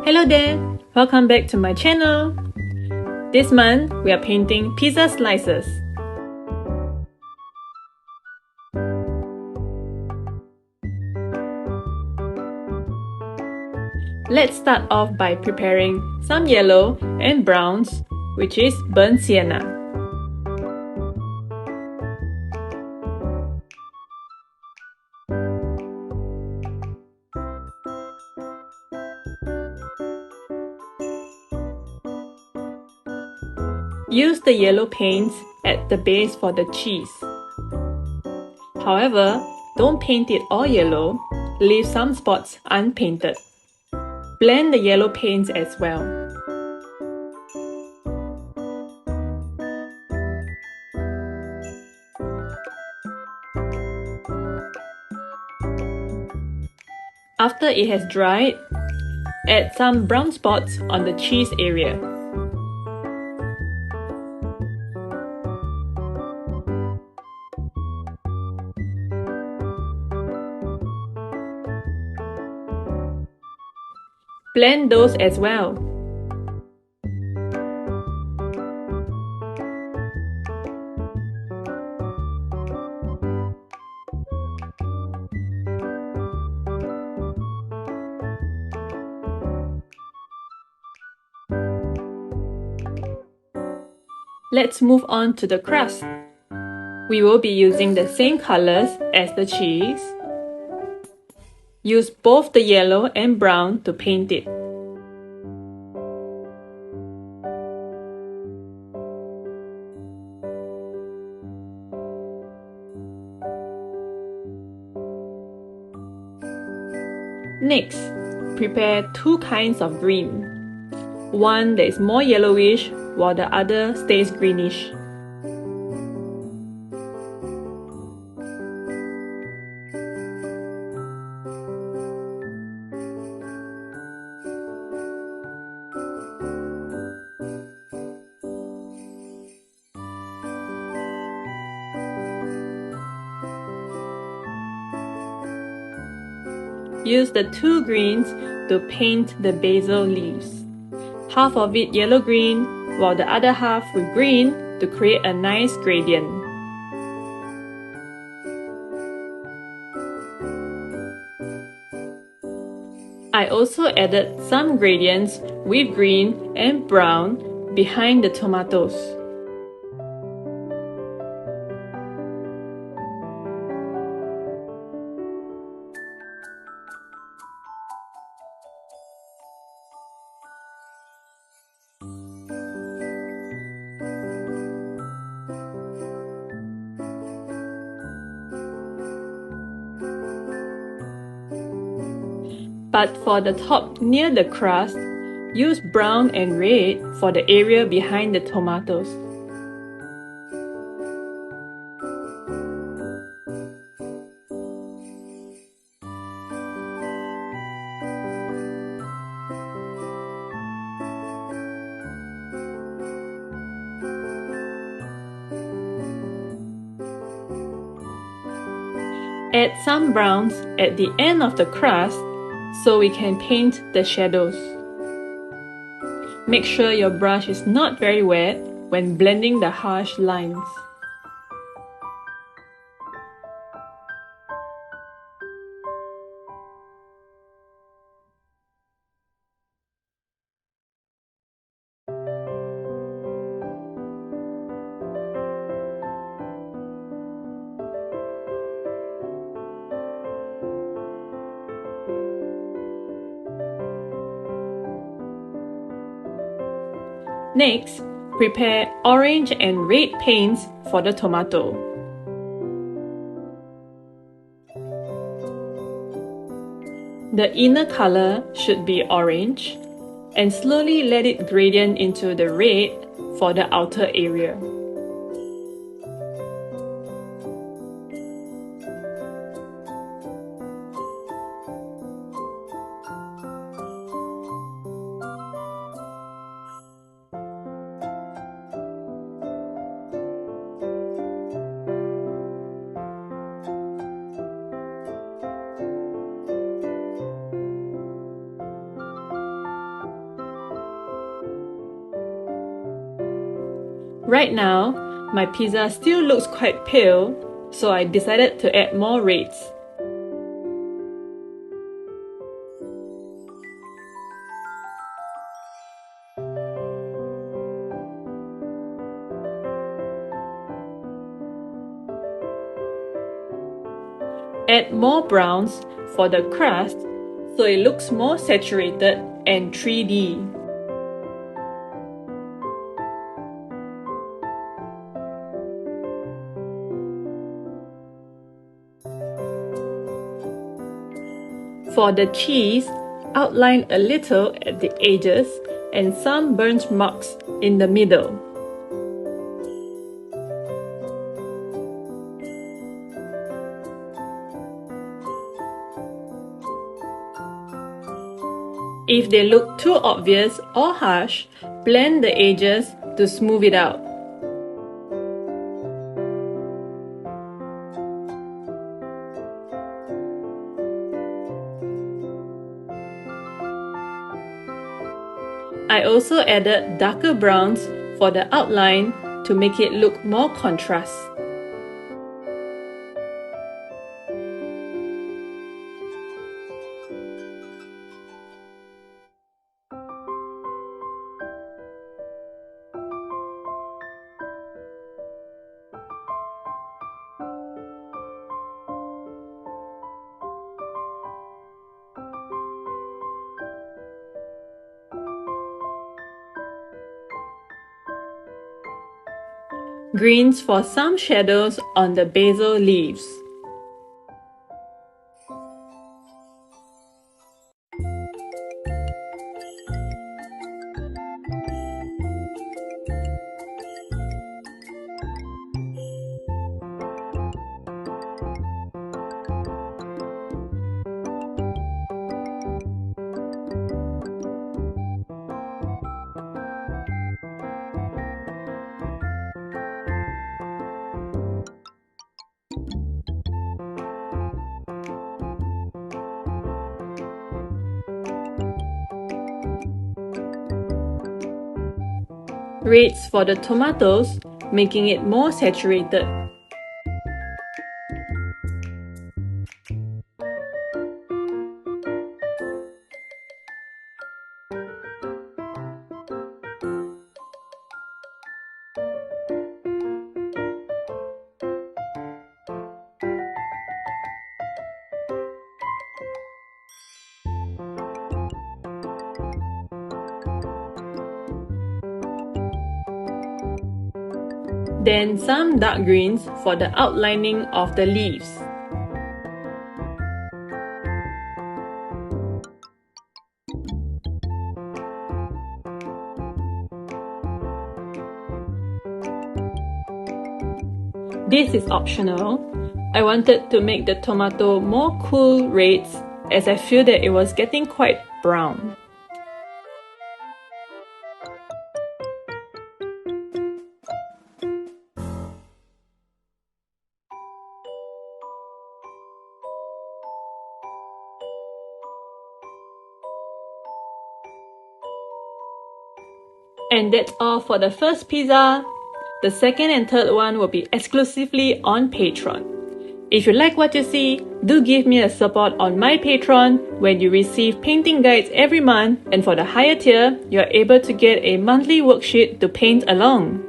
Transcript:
Hello there! Welcome back to my channel! This month, we are painting pizza slices. Let's start off by preparing some yellow and browns, which is burnt sienna. Use the yellow paints at the base for the cheese. However, don't paint it all yellow, leave some spots unpainted. Blend the yellow paints as well. After it has dried, add some brown spots on the cheese area. Blend those as well. Let's move on to the crust. We will be using the same colors as the cheese. Use both the yellow and brown to paint it. Next, prepare two kinds of green. One that is more yellowish while the other stays greenish. Use the two greens to paint the basil leaves. Half of it yellow-green, while the other half with green to create a nice gradient. I also added some gradients with green and brown behind the tomatoes. But for the top near the crust, use brown and red for the area behind the tomatoes. Add some browns at the end of the crust so we can paint the shadows. Make sure your brush is not very wet when blending the harsh lines. Next, prepare orange and red paints for the tomato. The inner color should be orange, and slowly let it gradient into the red for the outer area. Right now, my pizza still looks quite pale, so I decided to add more reds. Add more browns for the crust so it looks more saturated and 3D. For the cheese, outline a little at the edges and some burnt marks in the middle. If they look too obvious or harsh, blend the edges to smooth it out. I also added darker browns for the outline to make it look more contrast. Greens for some shadows on the basil leaves. Reds for the tomatoes, making it more saturated. Then some dark greens for the outlining of the leaves. This is optional. I wanted to make the tomato more cool reds as I feel that it was getting quite brown. And that's all for the first pizza. The second and third one will be exclusively on Patreon. If you like what you see, do give me a support on my Patreon when you receive painting guides every month, and for the higher tier, you're able to get a monthly worksheet to paint along.